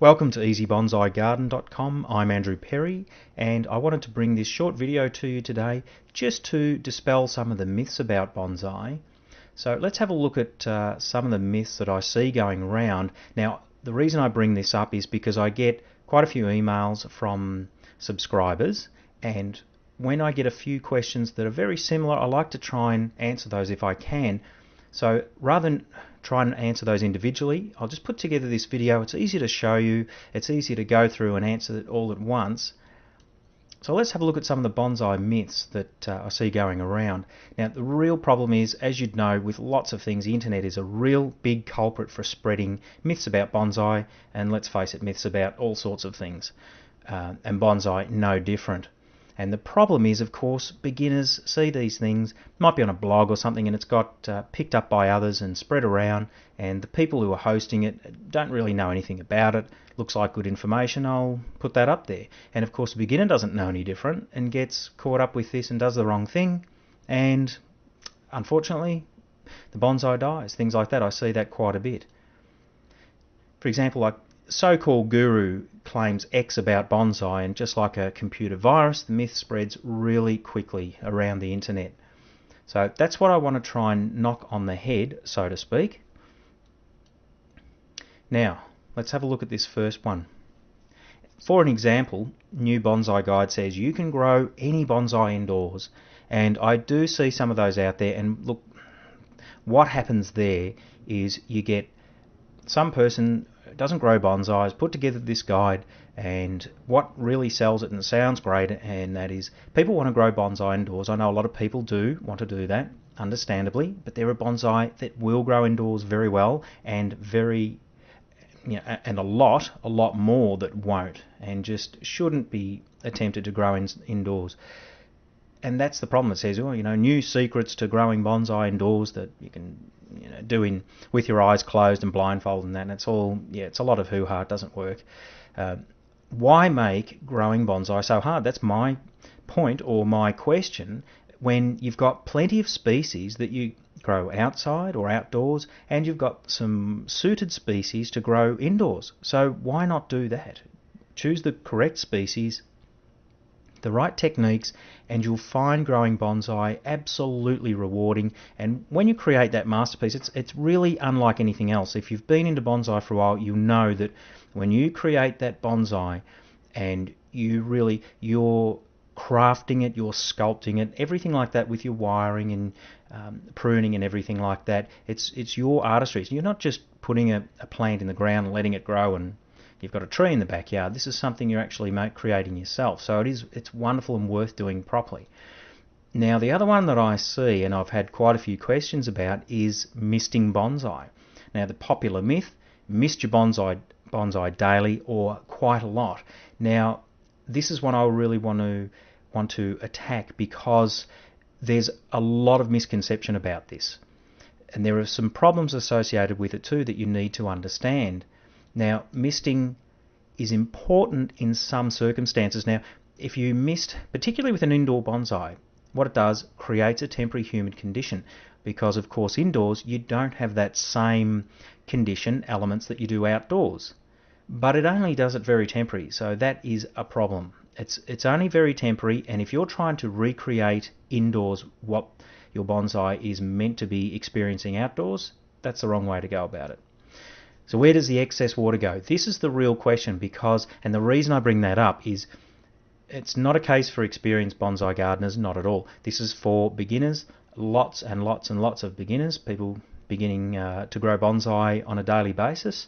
Welcome to easybonsaigarden.com. I'm Andrew Perry, and I wanted to bring this short video to you today just to dispel some of the myths about bonsai. So let's have a look at some of the myths that I see going around. Now, the reason I bring this up is because I get quite a few emails from subscribers, and when I get a few questions that are very similar, I like to try and answer those if I can. So rather than try and answer those individually, I'll just put together this video. It's easy to show you, it's easy to go through and answer it all at once. So let's have a look at some of the bonsai myths that I see going around. Now, the real problem is, as you'd know, with lots of things, the internet is a real big culprit for spreading myths about bonsai, and let's face it, myths about all sorts of things. And bonsai, no different. And the problem is, of course, beginners see these things, might be on a blog or something, and it's got picked up by others and spread around, and the people who are hosting it don't really know anything about it. Looks like good information, I'll put that up there. And of course the beginner doesn't know any different and gets caught up with this and does the wrong thing, and unfortunately the bonsai dies. Things like that, I see that quite a bit. For example, like so-called guru claims X about bonsai, and just like a computer virus, the myth spreads really quickly around the internet. So that's what I want to try and knock on the head, so to speak. Now, let's have a look at this first one. For an example, New Bonsai Guide says you can grow any bonsai indoors, and I do see some of those out there, and look, what happens there is you get some person doesn't grow bonsais, put together this guide, and what really sells it and sounds great, and that is people want to grow bonsai indoors. I know a lot of people do want to do that, understandably, but there are bonsai that will grow indoors very well, and and a lot more that won't, and just shouldn't be attempted to grow indoors. And that's the problem. It says, oh, new secrets to growing bonsai indoors that you can do with your eyes closed and blindfolded and that. And it's all, it's a lot of hoo-ha. It doesn't work. Why make growing bonsai so hard? That's my point, or my question, when you've got plenty of species that you grow outside or outdoors, and you've got some suited species to grow indoors. So why not do that? Choose the correct species, the right techniques, and you'll find growing bonsai absolutely rewarding. And when you create that masterpiece, it's really unlike anything else. If you've been into bonsai for a while, you'll know that when you create that bonsai and you're crafting it, you're sculpting it, everything like that, with your wiring and pruning and everything like that, it's your artistry. So you're not just putting a plant in the ground and letting it grow and you've got a tree in the backyard. This is something you're actually creating yourself. So it's wonderful and worth doing properly. Now, the other one that I see, and I've had quite a few questions about, is misting bonsai. Now, the popular myth: mist your bonsai daily or quite a lot. Now, this is one I really want to attack, because there's a lot of misconception about this, and there are some problems associated with it too that you need to understand. Now, misting is important in some circumstances. Now, if you mist, particularly with an indoor bonsai, what it does, creates a temporary humid condition, because of course indoors you don't have that same condition elements that you do outdoors. But it only does it very temporary, so that is a problem. It's only very temporary, and if you're trying to recreate indoors what your bonsai is meant to be experiencing outdoors, that's the wrong way to go about it. So where does the excess water go? This is the real question, and the reason I bring that up is it's not a case for experienced bonsai gardeners, not at all. This is for beginners, lots and lots and lots of beginners, people beginning to grow bonsai on a daily basis.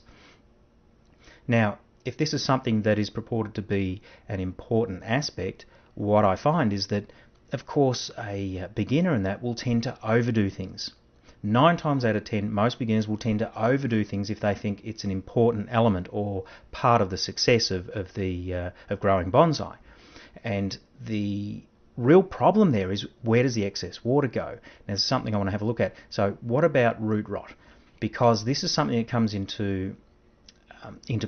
Now, if this is something that is purported to be an important aspect, what I find is that, of course, a beginner in that will tend to overdo things. 9 times out of 10, most beginners will tend to overdo things if they think it's an important element or part of the success of growing bonsai. And the real problem there is, where does the excess water go? Now, this is something I want to have a look at. So what about root rot? Because this is something that comes into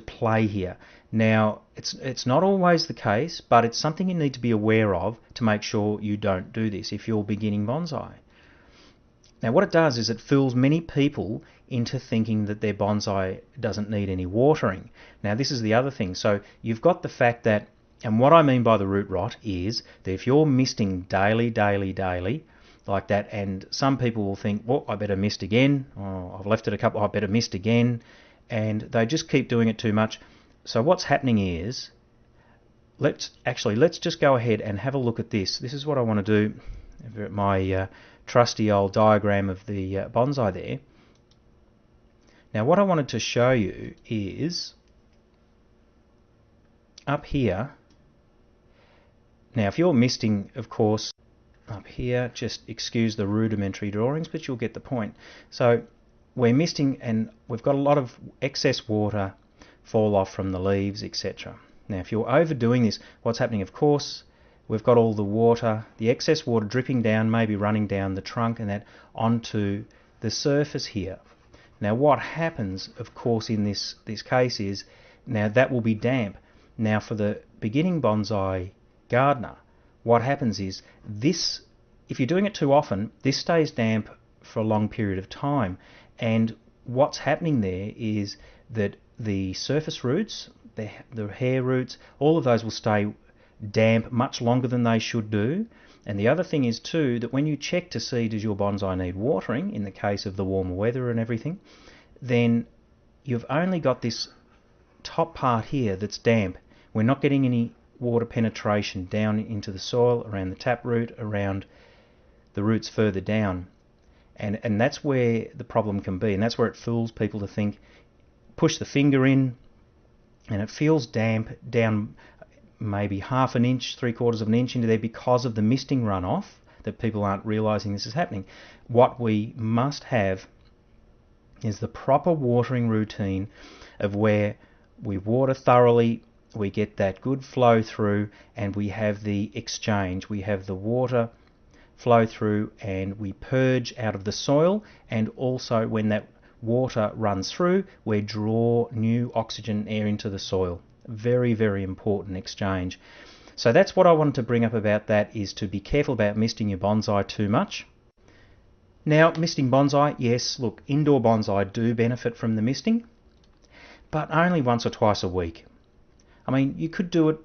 play here. Now, it's not always the case, but it's something you need to be aware of to make sure you don't do this if you're beginning bonsai. Now what it does is it fools many people into thinking that their bonsai doesn't need any watering. Now this is the other thing. So you've got the fact that, and what I mean by the root rot is that if you're misting daily like that, and some people will think, well, I better mist again, oh, I've left it a couple, I better mist again, and they just keep doing it too much. So what's happening is, let's just go ahead and have a look at this. This is what I want to do. My trusty old diagram of the bonsai there. Now what I wanted to show you is up here. Now if you're misting, of course, up here, just excuse the rudimentary drawings, but you'll get the point. So we're misting and we've got a lot of excess water fall off from the leaves, etc. Now if you're overdoing this, what's happening, of course, we've got all the water, the excess water dripping down, maybe running down the trunk and that onto the surface here. Now what happens, of course, in this case is, now that will be damp. Now for the beginning bonsai gardener, what happens is this, if you're doing it too often, this stays damp for a long period of time, and what's happening there is that the surface roots, the hair roots, all of those will stay damp much longer than they should do. And the other thing is too, that when you check to see does your bonsai need watering, in the case of the warmer weather and everything, then you've only got this top part here that's damp. We're not getting any water penetration down into the soil, around the taproot, around the roots further down, and that's where the problem can be, and that's where it fools people to think, push the finger in and it feels damp down maybe half an inch, 3/4 of an inch into there because of the misting runoff, that people aren't realizing this is happening. What we must have is the proper watering routine of where we water thoroughly, we get that good flow through, and we have the exchange. We have the water flow through and we purge out of the soil, and also when that water runs through, we draw new oxygen air into the soil. Very, very important exchange. So that's what I wanted to bring up about that, is to be careful about misting your bonsai too much. Now, misting bonsai, yes, look, indoor bonsai do benefit from the misting, but only once or twice a week. I mean, you could do it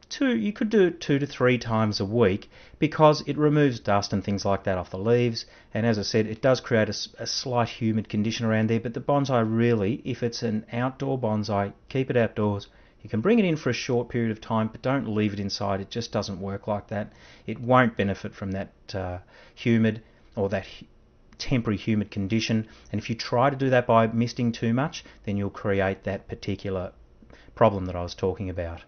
2 to 3 times a week, because it removes dust and things like that off the leaves, and as I said, it does create a slight humid condition around there. But the bonsai, really, if it's an outdoor bonsai, keep it outdoors. You can bring it in for a short period of time, but don't leave it inside. It just doesn't work like that. It won't benefit from that humid or that temporary humid condition, and if you try to do that by misting too much, then you'll create that particular problem that I was talking about.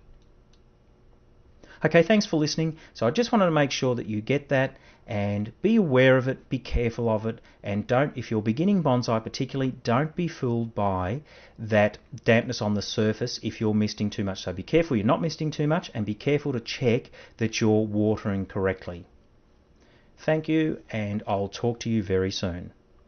Okay, thanks for listening. So I just wanted to make sure that you get that, and be aware of it, be careful of it, and don't, if you're beginning bonsai particularly, don't be fooled by that dampness on the surface if you're misting too much. So be careful you're not misting too much, and be careful to check that you're watering correctly. Thank you, and I'll talk to you very soon.